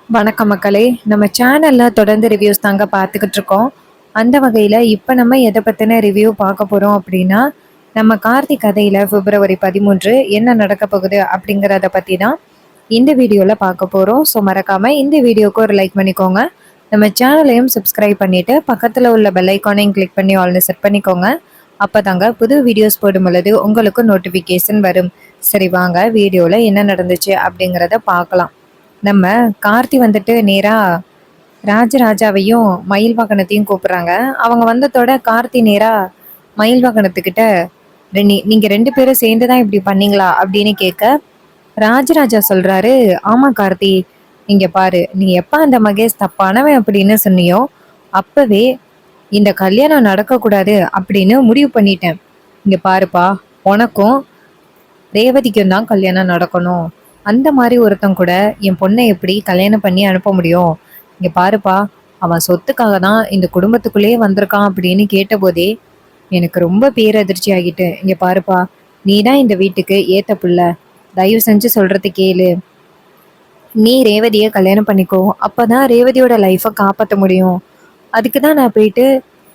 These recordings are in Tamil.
வணக்கம் மக்களே. நம்ம சேனல்ல தொடர்ந்து ரிவ்யூஸ் தாங்க பார்த்துக்கிட்டு இருக்கோம். அந்த வகையில் இப்போ நம்ம எதை பற்றின ரிவ்யூ பார்க்க போகிறோம் அப்படின்னா, நம்ம கார்த்திக் கதையில் February 13 என்ன நடக்க போகுது அப்படிங்கிறத பற்றி தான் இந்த வீடியோவில் பார்க்க போகிறோம். ஸோ மறக்காமல் இந்த வீடியோக்கு ஒரு லைக் பண்ணிக்கோங்க. நம்ம சேனலையும் சப்ஸ்கிரைப் பண்ணிவிட்டு பக்கத்தில் உள்ள பெல் ஐக்கானையும் கிளிக் பண்ணி ஆல்னு செட் பண்ணிக்கோங்க. அப்போ தாங்க புது வீடியோஸ் போடும் பொழுது உங்களுக்கு நோட்டிஃபிகேஷன் வரும். சரி, வாங்க வீடியோவில் என்ன நடந்துச்சு அப்படிங்கிறத பார்க்கலாம். நம்ம கார்த்தி வந்துட்டு நேரா ராஜராஜாவையும் மயில் வாகனத்தையும் கூப்பிடுறாங்க. அவங்க வந்ததோட கார்த்தி நேரா மயில் வாகனத்துக்கிட்ட, நீங்க 2 பேரும் சேர்ந்து தான் இப்படி பண்ணீங்களா அப்படின்னு கேட்க, ராஜராஜா சொல்றாரு, ஆமா கார்த்தி, இங்க பாரு, நீ எப்ப அந்த மகேஷ் தப்பானவன் அப்படின்னு சொன்னியோ அப்பவே இந்த கல்யாணம் நடக்கக்கூடாது அப்படின்னு முடிவு பண்ணிட்டேன். இங்க பாருப்பா, உனக்கும் ரேவதிக்கும் தான் கல்யாணம் நடக்கணும். அந்த மாதிரி ஒருத்தன் கூட என் பொண்ணை எப்படி கல்யாணம் பண்ணி அனுப்ப முடியும்? இங்க பாருப்பா, அவன் சொத்துக்காக தான் இந்த குடும்பத்துக்குள்ளேயே வந்திருக்கான் அப்படின்னு கேட்டபோதே எனக்கு ரொம்ப பேரதிர்ச்சி ஆகிட்டு. இங்க பாருப்பா, நீ தான் இந்த வீட்டுக்கு ஏத்த புள்ள, தயவு செஞ்சு சொல்றது கேளு. நீ ரேவதியை கல்யாணம் பண்ணிக்கோ, அப்பதான் ரேவதியோட லைஃப்பை காப்பாற்ற முடியும். அதுக்கு தான் நான் போயிட்டு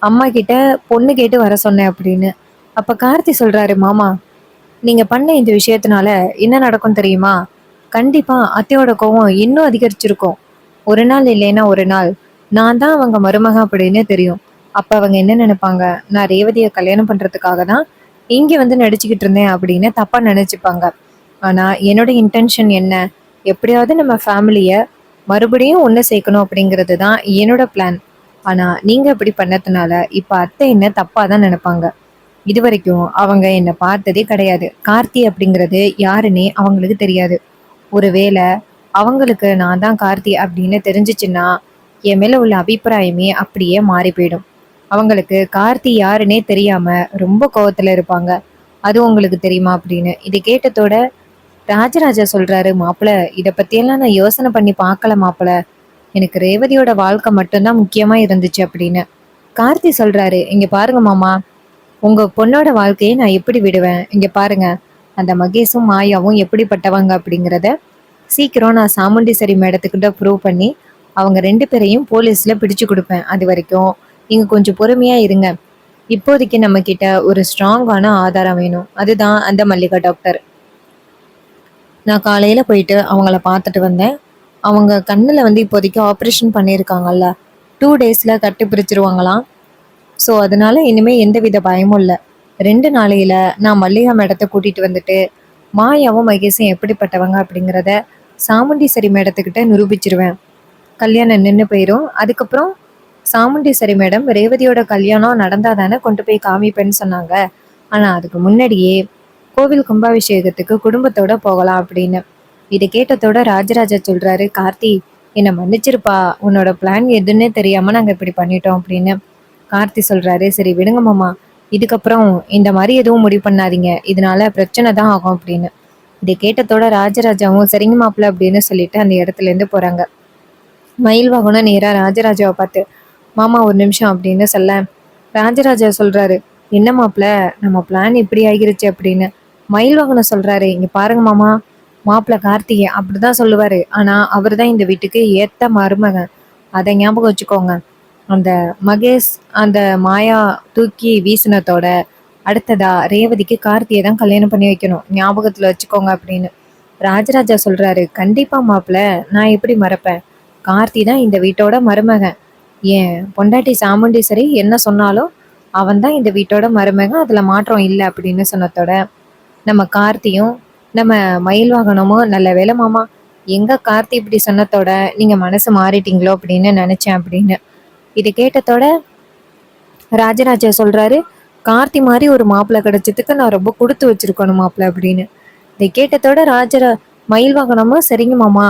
அம்மா கிட்ட பொண்ணு கேட்டு வர சொன்னேன் அப்படின்னு. அப்ப கார்த்தி சொல்றாரு, மாமா, நீங்க பண்ண இந்த விஷயத்தினால என்ன நடக்கும் தெரியுமா? கண்டிப்பா அத்தையோட கோவம் இன்னும் அதிகரிச்சிருக்கும். ஒரு நாள் இல்லைன்னா ஒரு நாள் நான் தான் அவங்க மருமக அப்படின்னு தெரியும். அப்ப அவங்க என்ன நினைப்பாங்க? நான் ரேவதியை கல்யாணம் பண்றதுக்காக தான் இங்க வந்து நடிச்சுக்கிட்டு இருந்தேன் அப்படின்னு தப்பா நினைச்சுப்பாங்க. ஆனா என்னோட இன்டென்ஷன் என்ன? எப்படியாவது நம்ம ஃபேமிலிய மறுபடியும் ஒன்று சேர்க்கணும் அப்படிங்கிறது தான் என்னோட பிளான். ஆனா நீங்க இப்படி பண்ணதுனால இப்ப அத்தை என்ன தப்பா தான் நினைப்பாங்க. இது வரைக்கும் அவங்க என்னை பார்த்ததே கிடையாது. கார்த்தி அப்படிங்கிறது யாருன்னே அவங்களுக்கு தெரியாது. ஒருவேளை அவங்களுக்கு நான் தான் கார்த்தி அப்படின்னு தெரிஞ்சிச்சுன்னா என் மேல உள்ள அபிப்பிராயமே அப்படியே மாறி போயிடும். அவங்களுக்கு கார்த்தி யாருன்னே தெரியாம ரொம்ப கோவத்துல இருப்பாங்க. அது உங்களுக்கு தெரியுமா அப்படின்னு. இதை கேட்டதோட ராஜராஜா சொல்றாரு, மாப்பிள, இதை பத்தியெல்லாம் நான் யோசனை பண்ணி பார்க்கல மாப்பிள. எனக்கு ரேவதியோட வாழ்க்கை மட்டும்தான் முக்கியமா இருந்துச்சு அப்படின்னு. கார்த்தி சொல்றாரு, இங்க பாருங்க மாமா, உங்க பொண்ணோட வாழ்க்கையை நான் எப்படி விடுவேன்? இங்க பாருங்க, அந்த மகேஷும் மாயாவும் எப்படிப்பட்டவங்க அப்படிங்கிறத சீக்கிரம் நான் சாமுண்டீஸ்வரி மேடத்துக்கிட்ட ப்ரூவ் பண்ணி அவங்க 2 பேரையும் போலீஸ்ல பிடிச்சு கொடுப்பேன். அது வரைக்கும் நீங்க கொஞ்சம் பொறுமையா இருங்க. இப்போதைக்கு நம்ம கிட்ட ஒரு ஸ்ட்ராங்கான ஆதாரம் வேணும். அதுதான் அந்த மல்லிகா டாக்டர். நான் காலையில போயிட்டு அவங்கள பார்த்துட்டு வந்தேன். அவங்க கண்ணுல வந்து இப்போதைக்கு ஆப்ரேஷன் பண்ணியிருக்காங்கல்ல, 2 டேஸ்ல கட்டு பிரிச்சிருவாங்களாம். ஸோ அதனால இனிமே எந்தவித பயமும் இல்லை. 2 நாளையில நான் மல்லிகா மேடத்தை கூட்டிட்டு வந்துட்டு மாயாவும் மகேஷும் எப்படிப்பட்டவங்க அப்படிங்கிறத சாமுண்டீஸ்வரி மேடத்துக்கிட்ட நிரூபிச்சிருவேன். கல்யாணம் நின்று போயிடும். அதுக்கப்புறம் சாமுண்டீஸ்வரி மேடம் ரேவதியோட கல்யாணம் நடந்தா தானே கொண்டு போய் காமிப்பேன்னு சொன்னாங்க. ஆனால் அதுக்கு முன்னாடியே கோவில் கும்பாபிஷேகத்துக்கு குடும்பத்தோட போகலாம் அப்படின்னு. இதை கேட்டதோட ராஜராஜா சொல்றாரு, கார்த்தி, என்னை மன்னிச்சிருப்பா, உன்னோட பிளான் எதுன்னே தெரியாம நாங்கள் இப்படி பண்ணிட்டோம் அப்படின்னு. கார்த்தி சொல்றாரு, சரி விடுங்க மாமா, இதுக்கப்புறம் இந்த மாதிரி எதுவும் முடிவு பண்ணாதீங்க, இதனால பிரச்சனை தான் ஆகும் அப்படின்னு. இதை கேட்டதோட ராஜராஜாவும் சரிங்க மாப்பிள்ள அப்படின்னு சொல்லிட்டு அந்த இடத்துல இருந்து போறாங்க. மயில் வாகனம் நேரா ராஜராஜாவை பார்த்து, மாமா ஒரு நிமிஷம் அப்படின்னு சொல்ல, ராஜராஜா சொல்றாரு, என்ன மாப்பிள்ள, நம்ம பிளான் இப்படி ஆகிருச்சு அப்படின்னு. மயில் வாகனம் சொல்றாரு, இங்க பாருங்க மாமா, மாப்பிள்ள கார்த்திகை அப்படிதான் சொல்லுவாரு, ஆனா அவர் தான் இந்த வீட்டுக்கு ஏத்த மருமகன், அதை ஞாபகம் வச்சுக்கோங்க. அந்த மகேஷ் அந்த மாயா தூக்கி வீசினத்தோட அடுத்ததா ரேவதிக்கு கார்த்தியை தான் கல்யாணம் பண்ணி வைக்கணும், ஞாபகத்துல வச்சுக்கோங்க அப்படின்னு. ராஜராஜா சொல்றாரு, கண்டிப்பா மாப்பிள்ள, நான் எப்படி மறப்பேன்? கார்த்தி தான் இந்த வீட்டோட மருமகன். ஏன் பொண்டாட்டி சாமுண்டீஸ்வரி என்ன சொன்னாலும் அவன் தான் இந்த வீட்டோட மருமகன், அதுல மாற்றம் இல்லை அப்படின்னு சொன்னதோட நம்ம கார்த்தியும் நம்ம மயில் வாகனமும், நல்ல வேலை மாமா, எங்க கார்த்தி இப்படி சொன்னதோட நீங்க மனசு மாறிட்டீங்களோ அப்படின்னு நினைச்சேன் அப்படின்னு. இது கேட்டதோட ராஜராஜா சொல்றாரு, கார்த்தி மாதிரி ஒரு மாப்பிள்ளை கிடைச்சதுக்கு நான் ரொம்ப கொடுத்து வச்சிருக்கணும் மாப்பிள்ளை அப்படின்னு. இதை கேட்டதோட மயில் வாகனமும், சரிங்க மாமா,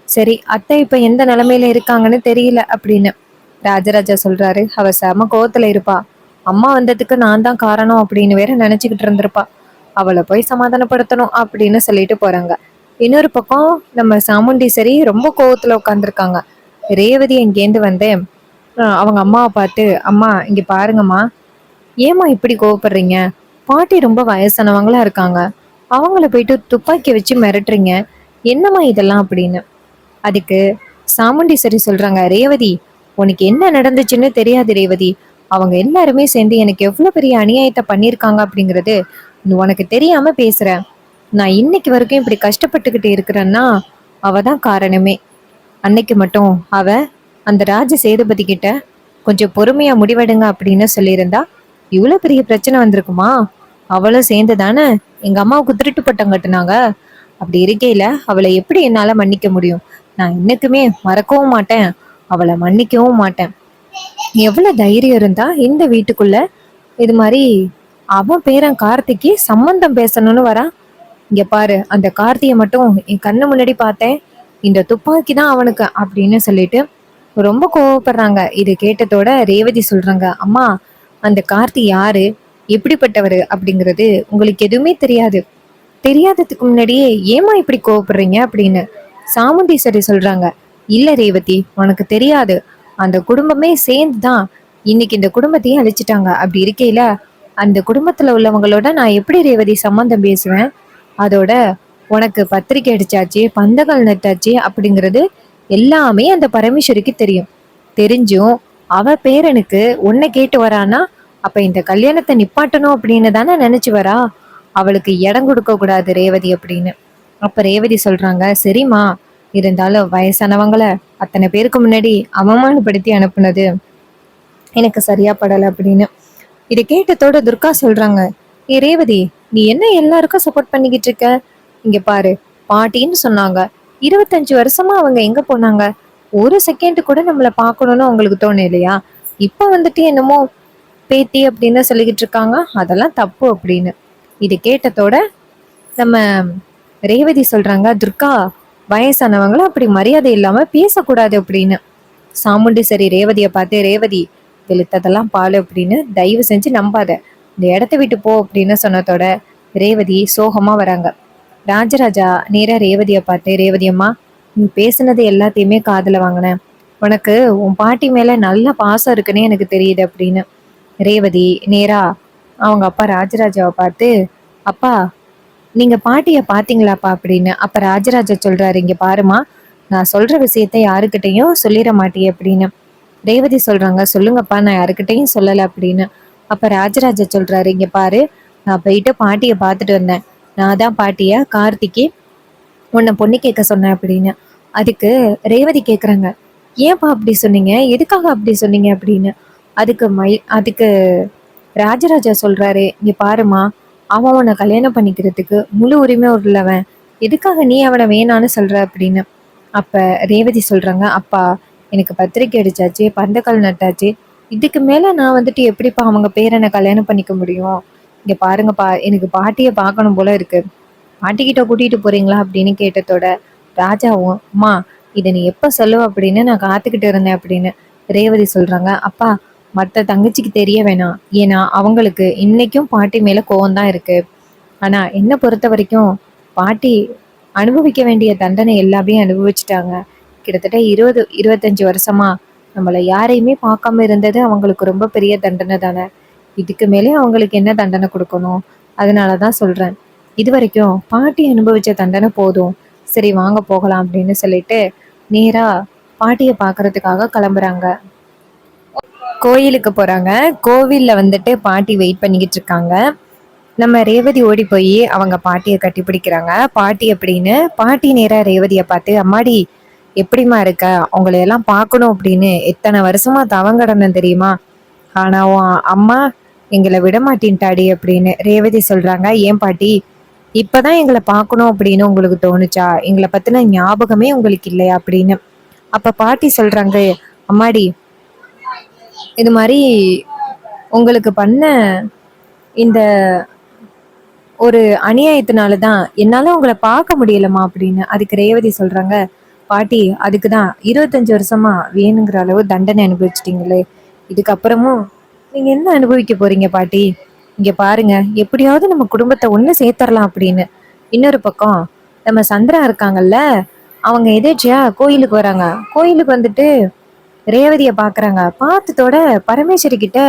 சரி அத்தை இப்ப எந்த நிலைமையில இருக்காங்கன்னு தெரியல அப்படின்னு. ராஜராஜா சொல்றாரு, அவ செம கோவத்துல இருப்பா, அம்மா வந்ததுக்கு நான் தான் காரணம் அப்படின்னு வேற நினைச்சுக்கிட்டு இருந்திருப்பா, அவளை போய் சமாதானப்படுத்தணும் அப்படின்னு சொல்லிட்டு போறாங்க. இன்னொரு பக்கம் நம்ம சாமுண்டீஸ்வரி ரொம்ப கோவத்துல உட்காந்துருக்காங்க. ரேவதி எங்கேருந்து வந்து அவங்க அம்மாவை பார்த்து, அம்மா இங்க பாருங்கம்மா, ஏம்மா இப்படி கோவப்படுறீங்க? பாட்டி ரொம்ப வயசானவங்களா இருக்காங்க, அவங்கள போயிட்டு துப்பாக்கி வச்சு மிரட்டுறீங்க, என்னம்மா இதெல்லாம் அப்படின்னு. அதுக்கு சாமுண்டீஸ்வரி சொல்றாங்க, ரேவதி உனக்கு என்ன நடந்துச்சுன்னு தெரியாது ரேவதி. அவங்க எல்லாருமே சேர்ந்து எனக்கு எவ்வளவு பெரிய அநியாயத்தை பண்ணியிருக்காங்க அப்படிங்கிறது உனக்கு தெரியாம பேசுற. நான் இன்னைக்கு வரைக்கும் இப்படி கஷ்டப்பட்டுக்கிட்டு இருக்கிறேன்னா அவ தான் காரணமே. அன்னைக்கு மட்டும் அவ அந்த ராஜ சேதுபதி கிட்ட கொஞ்சம் பொறுமையா முடிவெடுங்க அப்படின்னு சொல்லியிருந்தா இவ்வளவு பெரிய பிரச்சனை வந்திருக்குமா? அவளும் சேர்ந்து தானே எங்க அம்மாவுக்கு திருட்டு பட்டம் கட்டுனாங்க. அப்படி இருக்கையில அவளை எப்படி என்னால மன்னிக்க முடியும்? நான் என்னைக்குமே மறக்கவும் மாட்டேன், அவளை மன்னிக்கவும் மாட்டேன். எவ்வளவு தைரியம் இருந்தா இந்த வீட்டுக்குள்ள இது மாதிரி அவன் பேரன் கார்த்திக்கு சம்பந்தம் பேசணும்னு வரா? இங்க பாரு, அந்த கார்த்தியை மட்டும் என் கண்ணு முன்னாடி பார்த்தேன், இந்த துப்பாக்கி தான் அவனுக்கு அப்படின்னு சொல்லிட்டு ரொம்ப கோவப்படுறாங்க. இது கேட்டதோட ரேவதி சொல்றாங்க, அம்மா அந்த கார்த்தி யாரு, எப்படிப்பட்டவரு அப்படிங்கிறது உங்களுக்கு எதுவுமே தெரியாது. தெரியாததுக்கு முன்னாடியே ஏமா இப்படி கோவப்படுறீங்க அப்படின்னு சாமுண்டீஸ்வரி சொல்றாங்க. இல்ல ரேவதி, உனக்கு தெரியாது. அந்த குடும்பமே சேர்ந்துதான் இன்னைக்கு இந்த குடும்பத்தையும் அழிச்சிட்டாங்க. அப்படி இருக்கையில அந்த குடும்பத்துல உள்ளவங்களோட நான் எப்படி ரேவதி சம்பந்தம் பேசுவேன்? அதோட உனக்கு பத்திரிக்கை அடிச்சாச்சு, பந்தங்கள் நட்டாச்சு அப்படிங்கிறது எல்லாமே அந்த பரமேஸ்வரிக்கு தெரியும். தெரிஞ்சும் அவ பேரனுக்கு உன்னை கேட்டு வரானா, அப்ப இந்த கல்யாணத்தை நிப்பாட்டணும் அப்படின்னு தானே நினைச்சு வரா. அவளுக்கு இடம் கொடுக்க கூடாது ரேவதி அப்படின்னு. அப்ப ரேவதி சொல்றாங்க, சரிம்மா, இருந்தாலும் வயசானவங்கள அத்தனை பேருக்கு முன்னாடி அவமானப்படுத்தி அனுப்புனது எனக்கு சரியா படல அப்படின்னு. இதை கேட்டதோட துர்கா சொல்றாங்க, ஏ ரேவதி, நீ என்ன எல்லாருக்கும் சப்போர்ட் பண்ணிக்கிட்டு இருக்க? இங்க பாரு, பாட்டின்னு சொன்னாங்க, 25 வருஷமா அவங்க எங்க போனாங்க? ஒரு செகண்ட் கூட நம்மள பார்க்கணும்னு அவங்களுக்கு தோணும் இல்லையா? இப்ப வந்துட்டு என்னமோ பேத்தி அப்படின்னு சொல்லிக்கிட்டு இருக்காங்க, அதெல்லாம் தப்பு அப்படின்னு. இது கேட்டதோட நம்ம ரேவதி சொல்றாங்க, துர்கா, வயசானவங்களும் அப்படி மரியாதை இல்லாம பேசக்கூடாது அப்படின்னு. சாமுண்டி சரி ரேவதியை பார்த்து, ரேவதி வெளுத்ததெல்லாம் பால் அப்படின்னு தயவு செஞ்சு நம்பாத, இந்த இடத்த விட்டு போ அப்படின்னு சொன்னதோட ரேவதி சோகமா வராங்க. ராஜராஜா நேரா ரேவதியை பார்த்து, ரேவதி அம்மா, நீ பேசுனது எல்லாத்தையுமே காதுல வாங்கினேன், உனக்கு உன் பாட்டி மேல நல்ல பாசம் இருக்குன்னே எனக்கு தெரியுது அப்படின்னு. ரேவதி நேரா அவங்க அப்பா ராஜராஜாவை பார்த்து, அப்பா நீங்க பாட்டிய பாத்தீங்களாப்பா அப்படின்னு. அப்ப ராஜராஜா சொல்றாரு, இங்க பாருமா, நான் சொல்ற விஷயத்த யாருக்கிட்டையும் சொல்லிட மாட்டியே அப்படின்னு. ரேவதி சொல்றாங்க, சொல்லுங்கப்பா, நான் யாருக்கிட்டையும் சொல்லல அப்படின்னு. அப்ப ராஜராஜா சொல்றாரு, இங்க பாரு, நான் போயிட்டு பாட்டிய பார்த்துட்டு வந்தேன், நான் தான் பாட்டிய கார்த்திக்கு உன்னை பொண்ணு கேட்க சொன்னேன் அப்படின்னு. அதுக்கு ரேவதி கேக்குறாங்க, ஏன்பா அப்படி சொன்னீங்க, எதுக்காக அப்படி சொன்னீங்க அப்படின்னு. அதுக்கு ராஜராஜா சொல்றாரு, இங்க பாருமா, அவன் உன்னை கல்யாணம் பண்ணிக்கிறதுக்கு முழு உரிமை உள்ளவன், எதுக்காக நீ அவனை வேணான்னு சொல்ற அப்படின்னு. அப்ப ரேவதி சொல்றாங்க, அப்பா எனக்கு பத்திரிக்கை அடிச்சாச்சு, பந்தக்கால் நட்டாச்சு, இதுக்கு மேல நான் வந்துட்டு எப்படிப்பா அவங்க பேரனை கல்யாணம் பண்ணிக்க முடியும்? இங்க பாருங்கப்பா, எனக்கு பாட்டியை பார்க்கணும் போல இருக்கு, பாட்டிக்கிட்ட கூட்டிட்டு போறீங்களா அப்படின்னு கேட்டதோட ராஜாவும், அம்மா இதை நீ எப்ப சொல்லுவ அப்படின்னு நான் காத்துக்கிட்டு இருந்தேன் அப்படின்னு. ரேவதி சொல்றாங்க, அப்பா மற்ற தங்கச்சிக்கு தெரிய வேணாம், ஏன்னா அவங்களுக்கு இன்னைக்கும் பாட்டி மேல கோவம் தான் இருக்கு. ஆனா என்ன பொறுத்த வரைக்கும் பாட்டி அனுபவிக்க வேண்டிய தண்டனை எல்லாமே அனுபவிச்சுட்டாங்க. கிட்டத்தட்ட 25 வருஷமா நம்மளை யாரையுமே பார்க்காம இருந்தது அவங்களுக்கு ரொம்ப பெரிய தண்டனை தானே. இதுக்கு மேலே அவங்களுக்கு என்ன தண்டனை கொடுக்கணும்? அதனாலதான் சொல்றேன், இது வரைக்கும் பாட்டி அனுபவிச்ச தண்டனை போதும், சரி வாங்க போகலாம் அப்படின்னு சொல்லிட்டு நேரா பாட்டியை பார்க்கறதுக்காக கிளம்புறாங்க. கோயிலுக்கு போறாங்க. கோவில்ல வந்துட்டு பாட்டி வெயிட் பண்ணிக்கிட்டு இருக்காங்க. நம்ம ரேவதி ஓடி போய் அவங்க பாட்டியை கட்டி பிடிக்கிறாங்க. பாட்டி அப்படின்னு. பாட்டி நேரா ரேவதியை பார்த்து, அம்மாடி எப்படிமா இருக்க, உங்களை எல்லாம் பார்க்கணும் அப்படின்னு எத்தனை வருஷமா தவங்கடணும் தெரியுமா, ஆனா உன் அம்மா எங்களை விட மாட்டேன்ட்டாடி அப்படின்னு. ரேவதி சொல்றாங்க, ஏன் பாட்டி இப்பதான் எங்களை பார்க்கணும் அப்படின்னு உங்களுக்கு தோணுச்சா, எங்களை பத்தின ஞாபகமே உங்களுக்கு இல்லையா அப்படின்னு. அப்ப பாட்டி சொல்றாங்க, அம்மாடி இது மாதிரி உங்களுக்கு பண்ண இந்த ஒரு அநியாயத்தினால தான் என்னால உங்களை பார்க்க முடியலமா அப்படின்னு. அதுக்கு ரேவதி சொல்றாங்க, பாட்டி அதுக்கு தான் 25 வருஷமா வேணுங்கிற அளவு தண்டனை அனுபவிச்சிட்டீங்களே, இதுக்கப்புறமும் நீங்க என்ன அனுபவிக்க போறீங்க பாட்டி? இங்க பாருங்க, எப்படியாவது நம்ம குடும்பத்தை ஒண்ணு சேர்த்தரலாம் அப்படின்னு. இன்னொரு பக்கம் நம்ம சந்திரா இருக்காங்கல்ல, அவங்க எதேச்சியா கோயிலுக்கு வராங்க. கோயிலுக்கு வந்துட்டு ரேவதியை பாக்குறாங்க. பார்த்ததோட பரமேஸ்வரி கிட்ட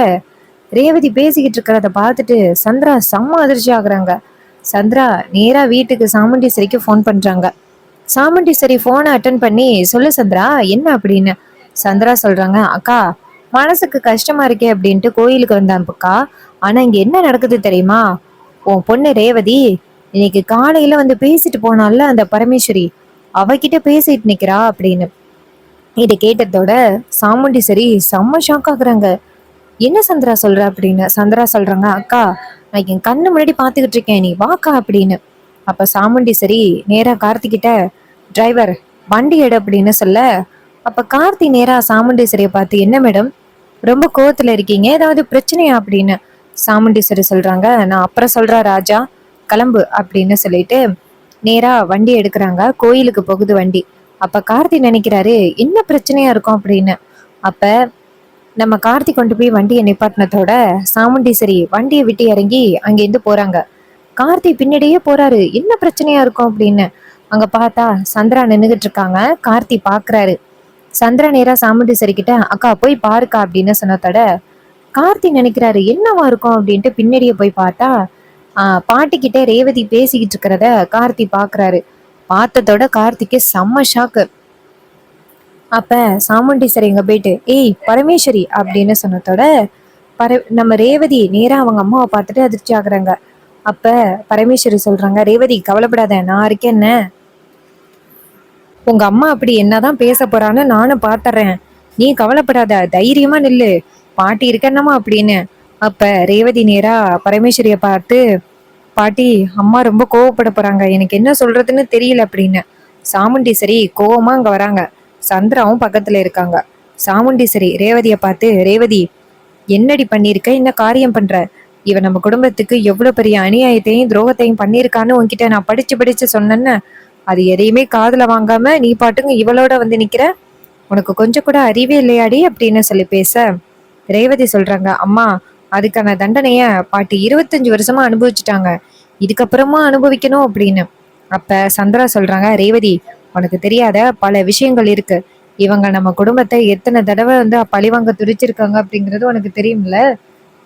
ரேவதி பேசிக்கிட்டு இருக்கிறத பார்த்துட்டு சந்திரா செம்ம அதிர்ச்சி ஆகுறாங்க. சந்திரா நேரா வீட்டுக்கு சாமுண்டீஸ்வரிக்கு ஃபோன் பண்றாங்க. சாமுண்டீஸ்வரி போனை அட்டன் பண்ணி, சொல்லு சந்திரா என்ன அப்படின்னு. சந்திரா சொல்றாங்க, அக்கா மனசுக்கு கஷ்டமா இருக்கே அப்படின்ட்டு கோயிலுக்கு வந்தான்ப்பா. ஆனா இங்க என்ன நடக்குது தெரியுமா? உன் பொண்ணு ரேவதி இன்னைக்கு காலையில வந்து பேசிட்டு போனால அந்த பரமேஸ்வரி, அவகிட்ட பேசிட்டு நிக்கிறா அப்படின்னு. இதை கேட்டதோட சாமுண்டீஸ்வரி செம்ம ஷாக் ஆகுறாங்க. என்ன சந்திரா சொல்ற அப்படின்னு. சந்திரா சொல்றாங்க, அக்கா நான் என் கண்ணு முன்னாடி பாத்துக்கிட்டு இருக்கேன், நீ வாக்கா அப்படின்னு. அப்ப சாமுண்டீஸ்வரி நேரா கார்த்திகிட்ட, டிரைவர் வண்டி எடு அப்படின்னு சொல்ல, அப்ப கார்த்தி நேரா சாமுண்டீஸ்வரியை பார்த்து, என்ன மேடம் ரொம்ப கோவத்துல இருக்கீங்க, ஏதாவது பிரச்சனையா அப்படின்னு. சாமுண்டீஸ்வரி சொல்றாங்க, நான் அப்புறம் சொல்றேன் ராஜா, கிளம்பு அப்படின்னு சொல்லிட்டு நேரா வண்டி எடுக்கிறாங்க. கோயிலுக்கு போகுது வண்டி. அப்ப கார்த்தி நினைக்கிறாரு என்ன பிரச்சனையா இருக்கும் அப்படின்னு. அப்ப நம்ம கார்த்தி கொண்டு போய் வண்டியை நிப்பாட்டினதோட சாமுண்டீஸ்வரி வண்டியை விட்டு இறங்கி அங்கேருந்து போறாங்க. கார்த்தி பின்னாடியே போறாரு, என்ன பிரச்சனையா இருக்கும் அப்படின்னு. அங்க பார்த்தா சந்திரா நின்னுகிட்டு இருக்காங்க. கார்த்தி பாக்குறாரு. சந்திரா நேரா சாமுண்டீஸ்வரி கிட்ட, அக்கா போய் பாருக்கா அப்படின்னு சொன்னதோட கார்த்தி நினைக்கிறாரு என்னவா இருக்கும் அப்படின்ட்டு பின்னாடியே போய் பார்த்தா பாட்டிக்கிட்ட ரேவதி பேசிக்கிட்டு இருக்கிறத கார்த்தி பாக்குறாரு. பார்த்ததோட கார்த்திக்கு செம்ம ஷாக்கு. அப்ப சாமுண்டீஸ்வரி இங்க போயிட்டு, ஏய் பரமேஸ்வரி அப்படின்னு சொன்னதோட நம்ம ரேவதி நேரா அவங்க அம்மாவை பார்த்துட்டு அதிர்ச்சி ஆகுறாங்க. அப்ப பரமேஸ்வரி சொல்றாங்க, ரேவதி கவலைப்படாத, நான் இருக்கேன்னு. உங்க அம்மா அப்படி என்னதான் பேச போறான்னு நானும் பாத்துறேன், நீ கவலைப்படாத, தைரியமா நில்லு, பாட்டி இருக்கன்னமா அப்படின்னு. அப்ப ரேவதி நேரா பரமேஸ்வரிய பார்த்து, பாட்டி அம்மா ரொம்ப கோவப்பட போறாங்க, எனக்கு என்ன சொல்றதுன்னு தெரியல அப்படின்னு. சாமுண்டீஸ்வரி கோவமா அங்க வராங்க. சந்திராவும் பக்கத்துல இருக்காங்க. சாமுண்டீஸ்வரி ரேவதிய பார்த்து, ரேவதி என்னடி பண்ணிருக்க, என்ன காரியம் பண்ற, இவன் நம்ம குடும்பத்துக்கு எவ்வளவு பெரிய அநியாயத்தையும் துரோகத்தையும் பண்ணிருக்கான்னு உன்கிட்ட நான் படிச்சு படிச்சு சொன்னேன்னு, அது எதையுமே காதுல வாங்காம நீ பாட்டுங்க இவளோட வந்து நிக்கிற, உனக்கு கொஞ்சம் கூட அறிவே இல்லையாடி அப்படின்னு சொல்லி பேச, ரேவதி சொல்றாங்க, அம்மா அதுக்கான தண்டனைய பாட்டி 25 வருஷமா அனுபவிச்சுட்டாங்க, இதுக்கப்புறமா அனுபவிக்கணும் அப்படின்னு. அப்ப சந்திரா சொல்றாங்க, ரேவதி உனக்கு தெரியாத பல விஷயங்கள் இருக்கு, இவங்க நம்ம குடும்பத்தை எத்தனை தடவை வந்து பழிவாங்க துடிச்சிருக்காங்க அப்படிங்கிறது உனக்கு தெரியும்ல,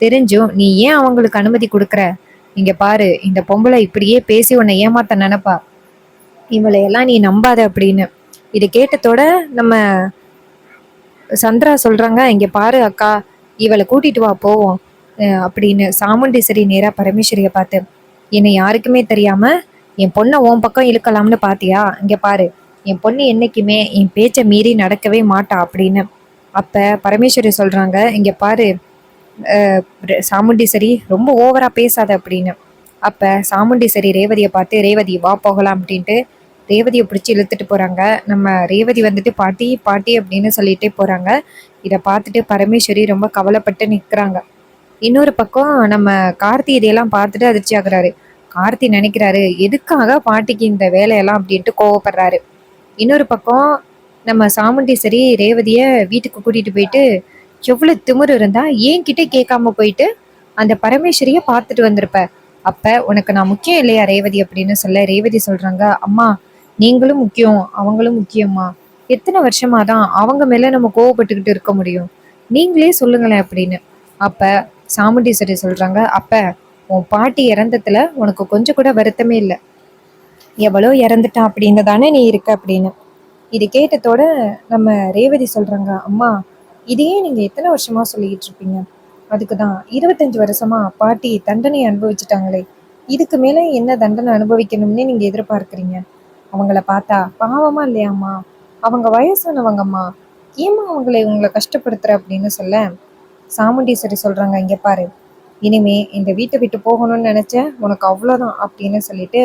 தெரிஞ்சும் நீ ஏன் அவங்களுக்கு அனுமதி கொடுக்குற, இங்க பாரு இந்த பொம்பளை இப்படியே பேசி உன்னை ஏமாத்த நினைப்பா, இவளை எல்லாம் நீ நம்பாத அப்படின்னு. இது கேட்டதோட நம்ம சந்திரா சொல்றாங்க, இங்க பாரு அக்கா, இவளை கூட்டிட்டு வா போவோம் அப்படின்னு. சாமுண்டீஸ்வரி நேரா பரமேஸ்வரிய பார்த்து, என்னை யாருக்குமே தெரியாம என் பொண்ணை உன் பக்கம் இழுக்கலாம்னு பாத்தியா, இங்க பாரு என் பொண்ணு என்னைக்குமே என் பேச்சை மீறி நடக்கவே மாட்டா அப்படின்னு. அப்ப பரமேஸ்வரி சொல்றாங்க, இங்க பாரு சாமுண்டீஸ்வரி ரொம்ப ஓவரா பேசாத அப்படின்னு. அப்ப சாமுண்டீஸ்வரி ரேவதியை பார்த்து, ரேவதி வா போகலாம் அப்படின்ட்டு ரேவதியை பிடிச்சி இழுத்துட்டு போறாங்க. நம்ம ரேவதி வந்துட்டு பாட்டி பாட்டி அப்படின்னு சொல்லிட்டே போறாங்க. இதை பார்த்துட்டு பரமேஸ்வரி ரொம்ப கவலைப்பட்டு நிற்கிறாங்க. இன்னொரு பக்கம் நம்ம கார்த்தி இதையெல்லாம் பார்த்துட்டு அதிர்ச்சி ஆகுறாரு. கார்த்தி நினைக்கிறாரு எதுக்காக பாட்டிக்கு இந்த வேலையெல்லாம் அப்படின்ட்டு கோவப்படுறாரு. இன்னொரு பக்கம் நம்ம சாமுண்டீஸ்வரி ரேவதிய வீட்டுக்கு கூட்டிட்டு போயிட்டு, எவ்வளவு திமிரு இருந்தா ஏன் கிட்ட கேட்காம போயிட்டு அந்த பரமேஸ்வரிய பார்த்துட்டு வந்திருப்ப, அப்ப உனக்கு நான் முக்கியம் இல்லையா ரேவதி அப்படின்னு சொல்ல, ரேவதி சொல்றாங்க, அம்மா நீங்களும் முக்கியம் அவங்களும் முக்கியமா, எத்தனை வருஷமா தான் அவங்க மேல நம்ம கோவப்பட்டுக்கிட்டு இருக்க முடியும், நீங்களே சொல்லுங்களேன் அப்படின்னு. அப்ப சாமுண்டீஸ்வரி சொல்றாங்க, அப்ப உன் பாட்டி இறந்ததுல உனக்கு கொஞ்சம் கூட வருத்தமே இல்லை, எவ்வளோ இறந்துட்டா அப்படின்னு தானே நீ இருக்க அப்படின்னு. இது கேட்டதோட நம்ம ரேவதி சொல்றாங்க, அம்மா இதையே நீங்க எத்தனை வருஷமா சொல்லிக்கிட்டு இருப்பீங்க, அதுக்குதான் 25 வருஷமா பாட்டி தண்டனை அனுபவிச்சுட்டாங்களே, இதுக்கு மேல என்ன தண்டனை அனுபவிக்கணும்னே நீங்க எதிர்பார்க்குறீங்க, அவங்கள பார்த்தா பாவமா இல்லையாம்மா, அவங்க வயசானவங்கம்மா, ஏமா உங்களை கஷ்டப்படுத்துற அப்படின்னு சொல்ல, சாமுண்டீஸ்வரி சொல்றாங்க, இங்க பாரு இனிமே இந்த வீட்டை விட்டு போகணும்னு நினைச்ச உனக்கு அவ்வளோதான் அப்படின்னு சொல்லிட்டு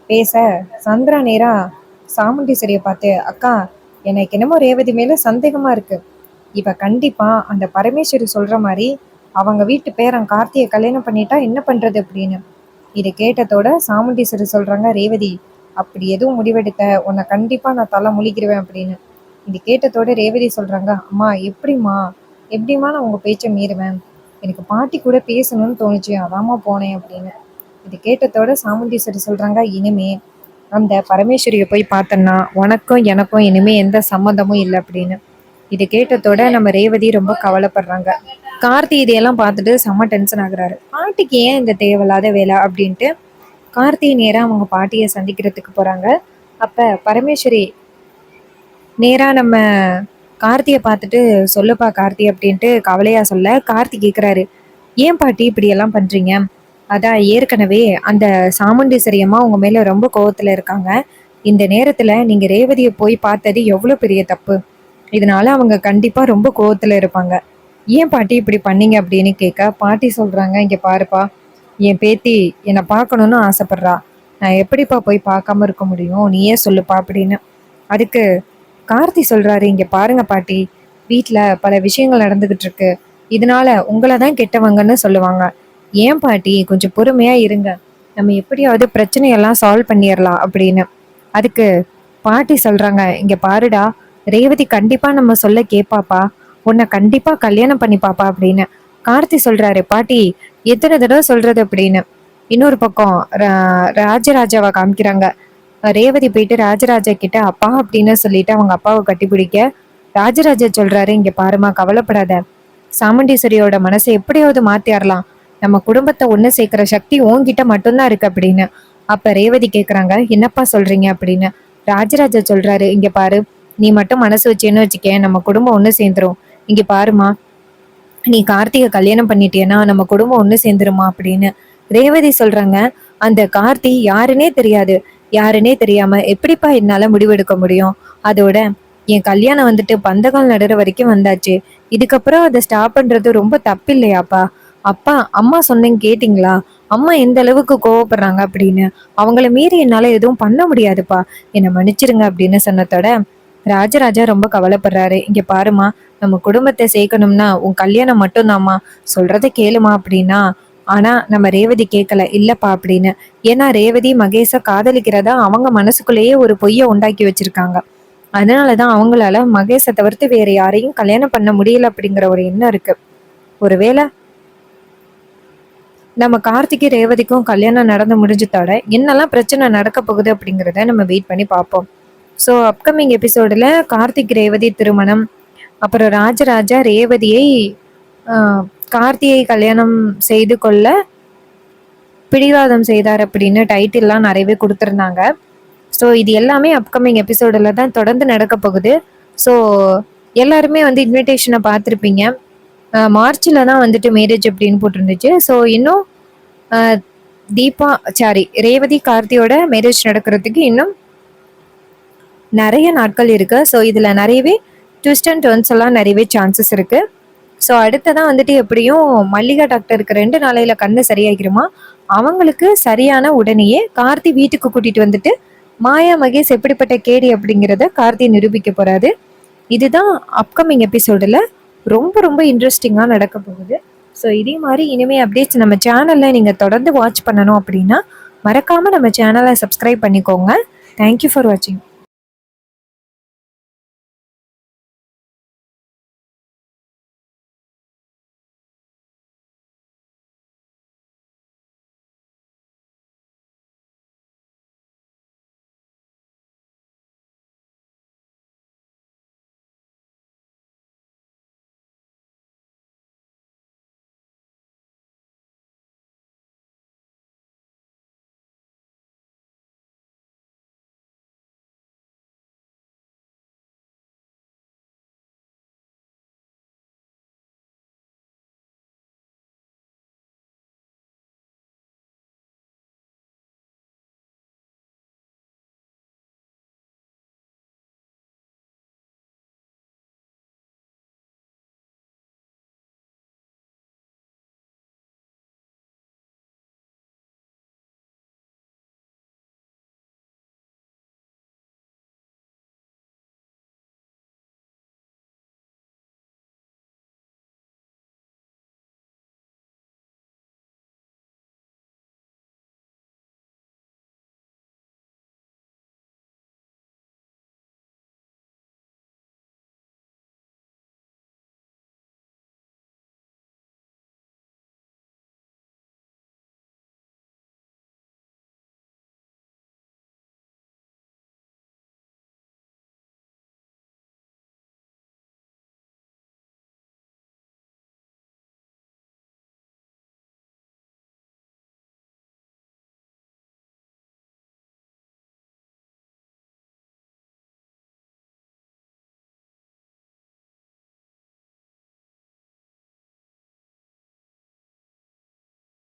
பேச, சந்திரா நேரா சாமுண்டீஸ்வரியை பார்த்து, அக்கா எனக்கு என்னமோ ரேவதி மேல சந்தேகமா இருக்கு, இவ கண்டிப்பா அந்த பரமேஸ்வரி சொல்ற மாதிரி அவங்க வீட்டு பேரன் கார்த்தியை கல்யாணம் பண்ணிட்டா என்ன பண்றது அப்படின்னு. இதை கேட்டதோட சாமுண்டீஸ்வரி சொல்றாங்க, ரேவதி அப்படி எதுவும் முடிவெடுத்த உன்னை கண்டிப்பா நான் தலை முழிக்கிடுவேன் அப்படின்னு. இது கேட்டதோட ரேவதி சொல்றாங்க, அம்மா எப்படிம்மா நான் உங்க பேச்சை மீறுவேன், எனக்கு பாட்டி கூட பேசணும்னு தோணுச்சு அதாம்மா போனேன் அப்படின்னு. இது கேட்டதோட சாமுண்டீஸ்வரி சொல்றாங்க, இனிமே அந்த பரமேஸ்வரியை போய் பார்த்தன்னா உனக்கும் எனக்கும் இனிமே எந்த சம்மந்தமும் இல்லை அப்படின்னு. இது கேட்டதோட நம்ம ரேவதி ரொம்ப கவலைப்படுறாங்க. கார்த்தி இதையெல்லாம் பார்த்துட்டு செம்ம டென்ஷன் ஆகுறாரு. பாட்டிக்கு ஏன் இந்த தேவையில்லாத வேலை அப்படின்ட்டு கார்த்தி நேரா அவங்க பாட்டியை சந்திக்கிறதுக்கு போறாங்க. அப்ப பரமேஸ்வரி நேரா நம்ம கார்த்திய பார்த்துட்டு, "சொல்லுப்பா கார்த்தி" அப்படின்ட்டு கவலையா சொல்ல, கார்த்தி கேட்குறாரு, "ஏன் பாட்டி இப்படியெல்லாம் பண்றீங்க? அதான் ஏற்கனவே அந்த சாமுண்டீஸ்வரி அம்மா உங்க மேல ரொம்ப கோவத்துல இருக்காங்க. இந்த நேரத்துல நீங்க ரேவதிய போய் பார்த்தது எவ்வளோ பெரிய தப்பு. இதனால அவங்க கண்டிப்பா ரொம்ப கோவத்துல இருப்பாங்க. ஏன் பாட்டி இப்படி பண்ணீங்க?" அப்படின்னு கேட்க, பாட்டி சொல்றாங்க, "இங்க பாருப்பா, என் பேத்தி என்ன பார்க்கணும்னு ஆசைப்படுறா. நான் எப்படிப்பா போய் பார்க்காம இருக்க முடியும்? நீயே சொல்லுப்பா" அப்படின்னு. அதுக்கு கார்த்தி சொல்றாரு, "இங்க பாருங்க பாட்டி, வீட்ல பல விஷயங்கள் நடந்துகிட்டு இருக்கு. இதனால உங்கள தான் கெட்டவங்கன்னு சொல்லுவாங்க. ஏன் பாட்டி கொஞ்சம் பொறுமையா இருங்க. நம்ம எப்படியாவது பிரச்சனையெல்லாம் சால்வ் பண்ணிறலாம்" அப்படின்னு. அதுக்கு பாட்டி சொல்றாங்க, "இங்க பாருடா, ரேவதி கண்டிப்பா நம்ம சொல்ல கேட்பாப்பா. உன்னை கண்டிப்பா கல்யாணம் பண்ணிப்பாப்பா" அப்படின்னு. கார்த்தி சொல்றாரு, "பாட்டி எத்தனை தடவை சொல்றது" அப்படின்னு. இன்னொரு பக்கம் ராஜராஜாவை காமிக்கிறாங்க. ரேவதி போயிட்டு ராஜராஜா கிட்ட அப்பா அப்படின்னு சொல்லிட்டு அவங்க அப்பாவை கட்டிப்பிடிக்க, ராஜராஜா சொல்றாரு, "இங்க பாருமா, கவலைப்படாத. சாமுண்டீஸ்வரியோட மனசை எப்படியாவது மாத்திரலாம். நம்ம குடும்பத்தை ஒண்ணு சேர்க்கிற சக்தி உன்கிட்ட மட்டும்தான் இருக்கு" அப்படின்னு. அப்ப ரேவதி கேக்குறாங்க, "என்னப்பா சொல்றீங்க?" அப்படின்னு. ராஜராஜா சொல்றாரு, "இங்க பாரு, நீ மட்டும் மனசு வச்சேன்னு வச்சுக்கேன், நம்ம குடும்பம் ஒண்ணு சேர்ந்துரும். இங்க பாருமா, நீ கார்த்திகை கல்யாணம் பண்ணிட்டியன்னா நம்ம குடும்பம் ஒண்ணு சேர்ந்துருமா" அப்படின்னு. ரேவதி சொல்றாங்க, "அந்த கார்த்தி யாருன்னே தெரியாது. யாருன்னே தெரியாம எப்படிப்பா என்னால முடிவெடுக்க முடியும்? அதோட என் கல்யாணம் வந்துட்டு பந்தகால் நடுற வரைக்கும் வந்தாச்சு. இதுக்கப்புறம் அதை ஸ்டாப் பண்றது ரொம்ப தப்பில்லையாப்பா? அப்பா அம்மா சொன்னீங்க கேட்டிங்களா? அம்மா எந்த அளவுக்கு கோவப்படுறாங்க அப்படின்னு. அவங்கள மீறி என்னால எதுவும் பண்ண முடியாதுப்பா. என்னை மன்னிச்சிருங்க" அப்படின்னு சொன்னதோட ராஜராஜா ரொம்ப கவலைப்படுறாரு. "இங்க பாருமா, நம்ம குடும்பத்தை சேர்க்கணும்னா உன் கல்யாணம் மட்டும்தாம்மா. சொல்றத கேளுமா" அப்படின்னா, ஆனா நம்ம ரேவதி கேட்கல. "இல்லப்பா" அப்படின்னு. ஏன்னா ரேவதி மகேஷ காதலிக்கிறதா அவங்க மனசுக்குள்ளேயே ஒரு பொய்ய உண்டாக்கி வச்சிருக்காங்க. அதனாலதான் அவங்களால மகேஷை தவிர்த்து வேற யாரையும் கல்யாணம் பண்ண முடியல அப்படிங்கிற ஒரு எண்ணம் இருக்கு. ஒருவேளை நம்ம கார்த்திகை ரேவதிக்கும் கல்யாணம் நடந்து முடிஞ்சதோட என்னெல்லாம் பிரச்சனை நடக்க போகுது அப்படிங்கிறத நம்ம வெயிட் பண்ணி பார்ப்போம். ஸோ அப்கமிங் எபிசோடில் கார்த்திக் ரேவதி திருமணம், அப்புறம் ராஜராஜா ரேவதியை கார்த்தியை கல்யாணம் செய்து கொள்ள பிடிவாதம் செய்தார் அப்படின்னு டைட்டில்லாம் நிறையவே கொடுத்துருந்தாங்க. ஸோ இது எல்லாமே அப்கமிங் எபிசோடில் தான் தொடர்ந்து நடக்க போகுது. ஸோ எல்லாருமே வந்து இன்விடேஷனை பார்த்துருப்பீங்க. மார்ச்சில் தான் வந்துட்டு மேரேஜ் அப்படின்னு போட்டிருந்துச்சு. ஸோ இன்னும் தீபா சாரி ரேவதி கார்த்தியோட மேரேஜ் நடக்கிறதுக்கு இன்னும் நிறைய நாட்கள் இருக்கு. ஸோ இதில் நிறையவே ட்விஸ்ட் அண்ட் டர்ன்ஸ் எல்லாம் நிறையவே சான்சஸ் இருக்கு. ஸோ அடுத்ததான் வந்துட்டு எப்படியும் மல்லிகா டாக்டருக்கு 2 நாளையில கண்ணு சரியாகிருமா. அவங்களுக்கு சரியான உடனேயே கார்த்தி வீட்டுக்கு கூட்டிட்டு வந்துட்டு மாயா மகேஷ் எப்படிப்பட்ட கேடி அப்படிங்கிறத கார்த்தி நிரூபிக்க போறாரு. இதுதான் அப்கமிங் எபிசோடில் ரொம்ப ரொம்ப இன்ட்ரெஸ்டிங்காக நடக்க போகுது. ஸோ இதே மாதிரி இனிமே அப்டேட்ஸ் நம்ம சேனலில் நீங்கள் தொடர்ந்து வாட்ச் பண்ணணும் அப்படின்னா மறக்காமல் நம்ம சேனலை சப்ஸ்கிரைப் பண்ணிக்கோங்க. தேங்க்யூ ஃபார் வாட்சிங்.